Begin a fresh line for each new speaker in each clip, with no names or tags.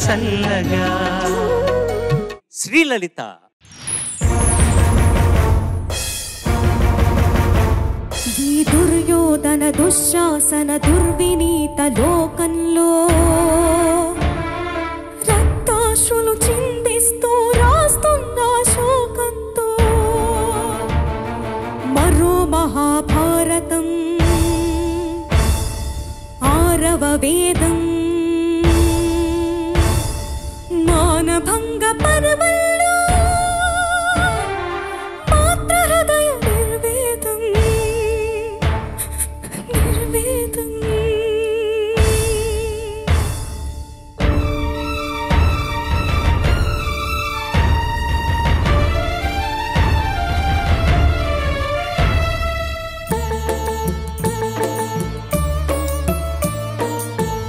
చల్లగా. శ్రీలలిత.
ఈ దుర్యోధన దుశ్శాసన దుర్వినీత లోకంలో రక్తాశ్రులు చిందిస్తూ రాస్తున్న శోకంతో మరో మహాభారతం ఆరవ వేదం మానభంగ పర్వంలో మాతృహృదయ నిర్వేదం నిర్వేదం.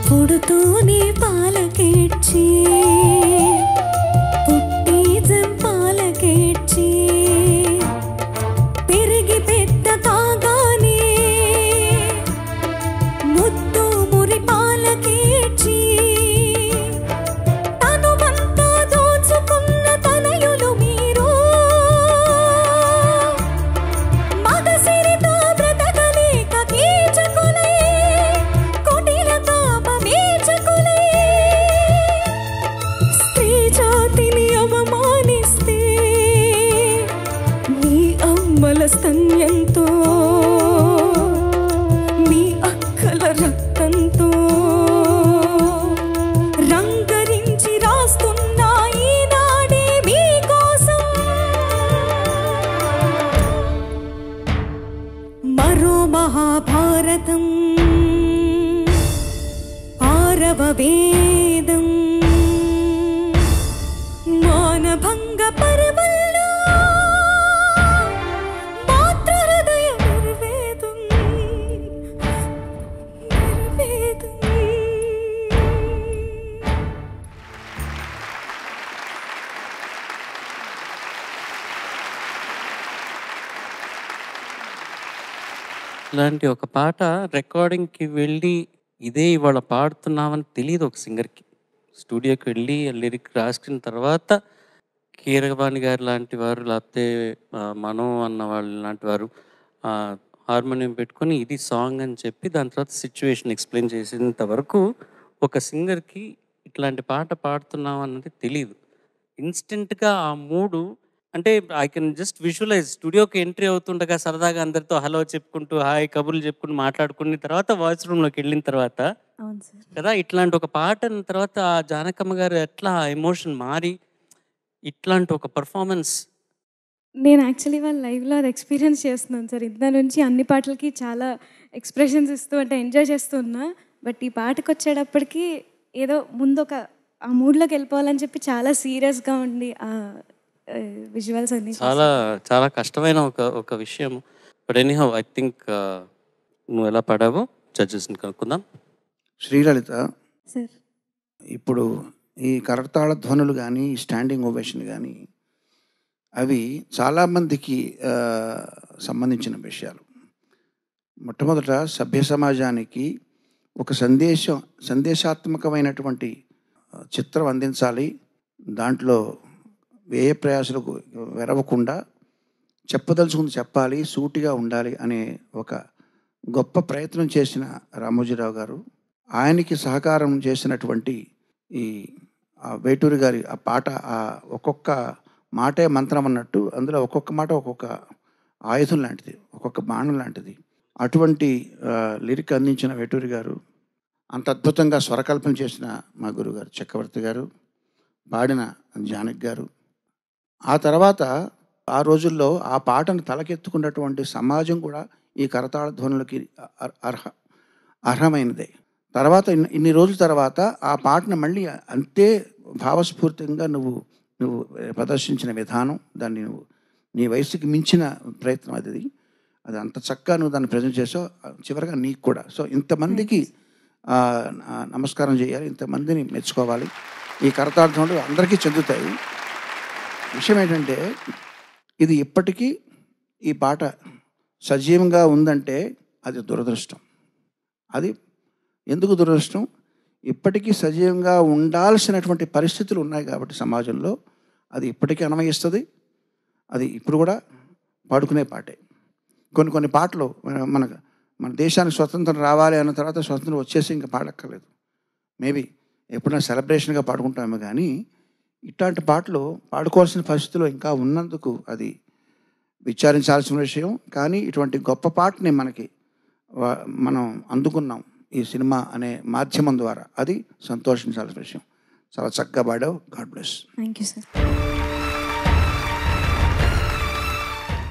పుడుతూనే పాలకేడ్చి పుట్టి జంపాలకేడ్చి పెరిగి పెద్ద కాగానే ముద్దు మురి పాలకేడ్చి తనువంతా దోచుకున్న తనయులు మీరు మగసిరితో బ్రతకలేక కీచకులై కుటిల కామమేచకులై స్త్రీ జాతిని అవమానిస్తే మీ అమ్మల స్తన్యంతో మీ అక్కల రక్తంతో రంగరించి రాస్తున్న ఈనాడే మీకోసం మరో మహాభారతం ఆరవ వేదం మానభంగ పర్వంలో మాతృహృదయ నిర్వేదం నిర్వేదం.
ఇలాంటి ఒక పాట రికార్డింగ్కి వెళ్ళి ఇదే ఇవాళ పాడుతున్నామని తెలియదు ఒక సింగర్కి. స్టూడియోకి వెళ్ళి లిరిక్ రాసుకున్న తర్వాత కీరవాణి గారు లాంటి వారు లేకపోతే మనో అన్న వాళ్ళు లాంటి వారు హార్మోనియం పెట్టుకొని ఇది సాంగ్ అని చెప్పి దాని తర్వాత సిచ్యువేషన్ ఎక్స్ప్లెయిన్ చేసేంత వరకు ఒక సింగర్కి ఇట్లాంటి పాట పాడుతున్నాం అన్నది తెలియదు. ఇన్స్టెంట్గా ఆ మూడు అంటే ఐ కెన్ జస్ట్ విజువలైజ్. స్టూడియోకి ఎంట్రీ అవుతుండగా సరదాగా అందరితో హలో చెప్పుకుంటూ హాయ్ కబుర్లు చెప్పుకుంటూ మాట్లాడుకున్న తర్వాత వాయిస్ రూమ్లోకి వెళ్ళిన తర్వాత కదా ఇట్లాంటి ఒక పాట అన్న తర్వాత ఆ జానకమ్మ గారు ఎట్లా ఎమోషన్ మారి ఇట్లాంటి ఒక పర్ఫార్మెన్స్.
నేను యాక్చువల్లీ వాళ్ళ లైవ్లో అది ఎక్స్పీరియన్స్ చేస్తున్నాను సార్. ఇంత నుంచి అన్ని పాటలకి చాలా ఎక్స్ప్రెషన్స్ ఇస్తూ అంటే ఎంజాయ్ చేస్తూ ఉన్నా. బట్ ఈ పాటకు వచ్చేటప్పటికి ఏదో ముందు ఒక ఆ మూడ్లోకి వెళ్ళిపోవాలని చెప్పి చాలా సీరియస్గా ఉండి ఆ విజువల్స్ అన్ని
చాలా చాలా కష్టమైన ఒక విషయం. బట్ ఎనీహౌ ఐ థింక్ నువ్వు ఎలా పాడావో జడ్జెస్ని కనుక్కుందాం.
శ్రీలలిత
సార్,
ఇప్పుడు ఈ కరతాళ ధ్వనులు కానీ స్టాండింగ్ ఓవేషన్ కానీ అవి చాలామందికి సంబంధించిన విషయాలు. మొట్టమొదట సభ్య సమాజానికి ఒక సందేశాత్మకమైనటువంటి చిత్రం అందించాలి. దాంట్లో వ్యయ ప్రయాసాలకు వెరవకుండా చెప్పదలుచుకుంది చెప్పాలి, సూటిగా ఉండాలి అనే ఒక గొప్ప ప్రయత్నం చేసిన రామోజీరావు గారు, ఆయనకి సహకారం చేసినటువంటి ఈ వేటూరి గారి ఆ పాట, ఆ ఒక్కొక్క మాటే మంత్రం అన్నట్టు అందులో ఒక్కొక్క మాట ఒక్కొక్క ఆయుధం లాంటిది, ఒక్కొక్క బాణం లాంటిది. అటువంటి లిరిక్ అందించిన వేటూరి గారు, అంత అద్భుతంగా స్వరకల్పన చేసిన మా గురుగారు చక్రవర్తి గారు, పాడిన జానకి గారు. ఆ తర్వాత ఆ రోజుల్లో ఆ పాటను తలకెత్తుకున్నటువంటి సమాజం కూడా ఈ కరతాళ ధ్వనులకి అర్హమైనదే. తర్వాత ఇన్ని రోజుల తర్వాత ఆ పాటను మళ్ళీ అంతే భావస్ఫూర్తిగా నువ్వు ప్రదర్శించిన విధానం, దాన్ని నువ్వు నీ వయసుకి మించిన ప్రయత్నం అది అంత చక్కగా నువ్వు దాన్ని ప్రజెంట్ చేసావు. చివరిగా నీకు కూడా. సో ఇంతమందికి నమస్కారం చేయాలి, ఇంతమందిని మెచ్చుకోవాలి. ఈ కరతాళ ధ్వనులు అందరికీ చెందుతాయి. విషయం ఏంటంటే ఇది ఇప్పటికీ ఈ పాట సజీవంగా ఉందంటే అది దురదృష్టం. అది ఎందుకు దురదృష్టం? ఇప్పటికీ సజీవంగా ఉండాల్సినటువంటి పరిస్థితులు ఉన్నాయి కాబట్టి సమాజంలో అది ఇప్పటికీ అన్వయిస్తుంది. అది ఇప్పుడు కూడా పాడుకునే పాటే. కొన్ని పాటలు మన దేశానికి స్వతంత్రం రావాలి అన్న తర్వాత స్వతంత్రం వచ్చేసి ఇంకా పాడక్కర్లేదు. మేబీ ఎప్పుడైనా సెలబ్రేషన్గా పాడుకుంటామేమో, కానీ ఇట్లాంటి పాటలు పాడుకోవాల్సిన పరిస్థితిలో ఇంకా ఉన్నందుకు అది విచారించాల్సిన విషయం. కానీ ఇటువంటి గొప్ప పాటని మనం అందుకున్నాం ఈ సినిమా అనే మాధ్యమం ద్వారా. అది సంతోషించాల్సిన విషయం. చాలా చక్కగా పాడావు. God bless.
Thank you sir.